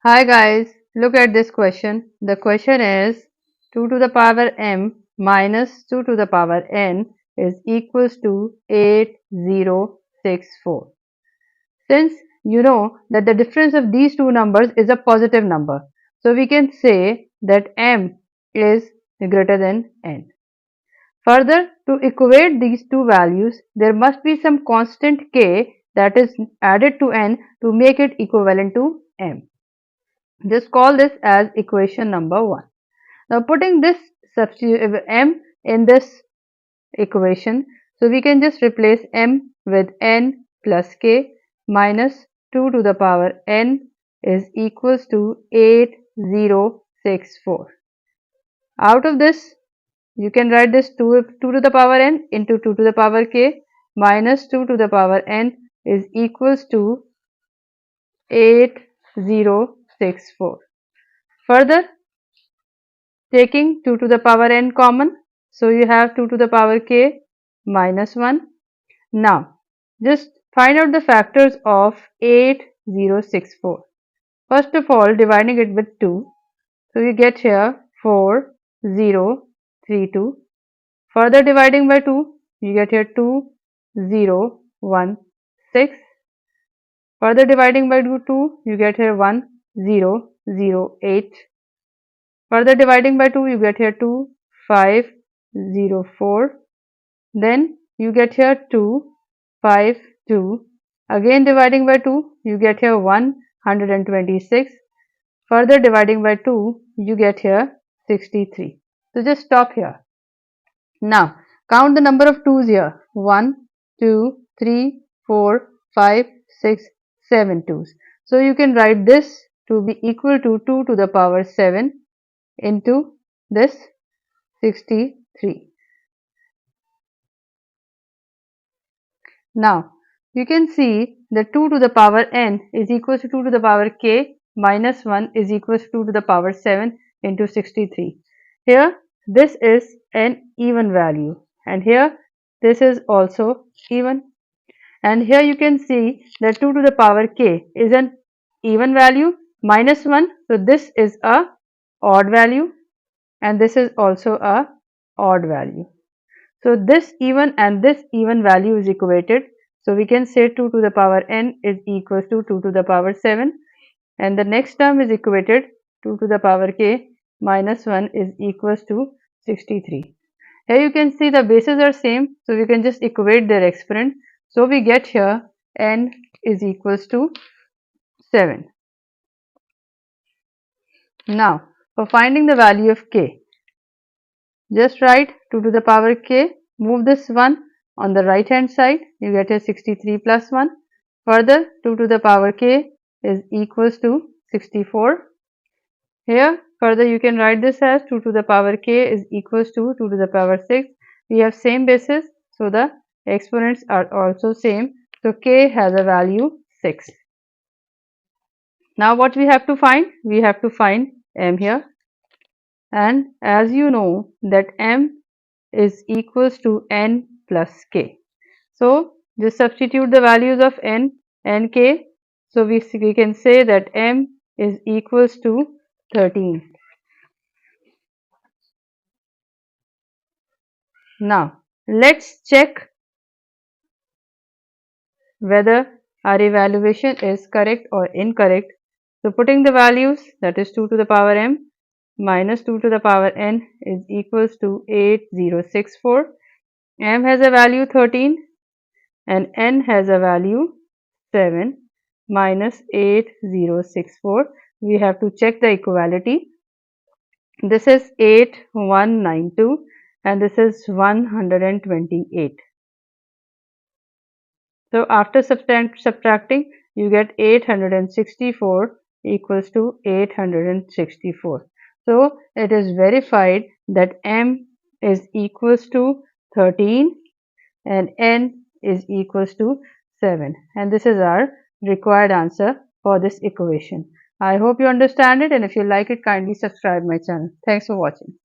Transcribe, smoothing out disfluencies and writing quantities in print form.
Hi guys, look at this question. The question is 2 to the power m minus 2 to the power n is equals to 8064. Since you know that the difference of these two numbers is a positive number, so we can say that m is greater than n. Further, to equate these two values, there must be some constant k that is added to n to make it equivalent to m. Just call this as equation number 1. Now putting this m in this equation, so we can just replace m with n plus k minus 2 to the power n is equals to 8064. Out of this, you can write this 2 to the power n into 2 to the power k minus 2 to the power n is equals to 8064. Further, taking 2 to the power n common, so you have 2 to the power k minus 1. Now, just find out the factors of 8064. First of all, dividing it with 2, so you get here 4032. Further dividing by 2, you get here 2016. Further dividing by 2, you get here 1008. Further dividing by 2, you get here 2504. Then you get here 252. Again dividing by 2, you get here 126. Further dividing by 2, you get here 63. So just stop here. Now count the number of 2's here. 1, 2, 3, 4, 5, 6, 7 2's. So you can write this to be equal to 2 to the power 7 into this 63. Now you can see that 2 to the power n is equal to 2 to the power k minus 1 is equal to 2 to the power 7 into 63. Here this is an even value, and here this is also even, and here you can see that 2 to the power k is an even value minus 1, so this is a odd value, and this is also a odd value. So this even and this even value is equated. So we can say 2 to the power n is equals to 2 to the power 7, and the next term is equated 2 to the power k minus 1 is equals to 63. Here you can see the bases are same, so we can just equate their exponent. So we get here n is equals to 7. Now for finding the value of k, just write 2 to the power k, move this 1 on the right hand side, you get here 63 plus 1. Further 2 to the power k is equals to 64. Here further you can write this as 2 to the power k is equals to 2 to the power 6. We have same basis, so the exponents are also same, so k has a value 6. Now what we have to find? We have to find m here, and as you know that m is equals to n plus k. So just substitute the values of n and k. So we can say that m is equals to 13. Now let's check whether our evaluation is correct or incorrect. So putting the values, that is 2 to the power m minus 2 to the power n is equals to 8064. M has a value 13 and n has a value 7 minus 8064. We have to check the equality. This is 8192 and this is 128. So after subtracting, you get 864 equals to 864. So it is verified that m is equals to 13 and n is equals to 7, and this is our required answer for this equation. I hope you understand it, and if you like it, kindly subscribe my channel. Thanks for watching.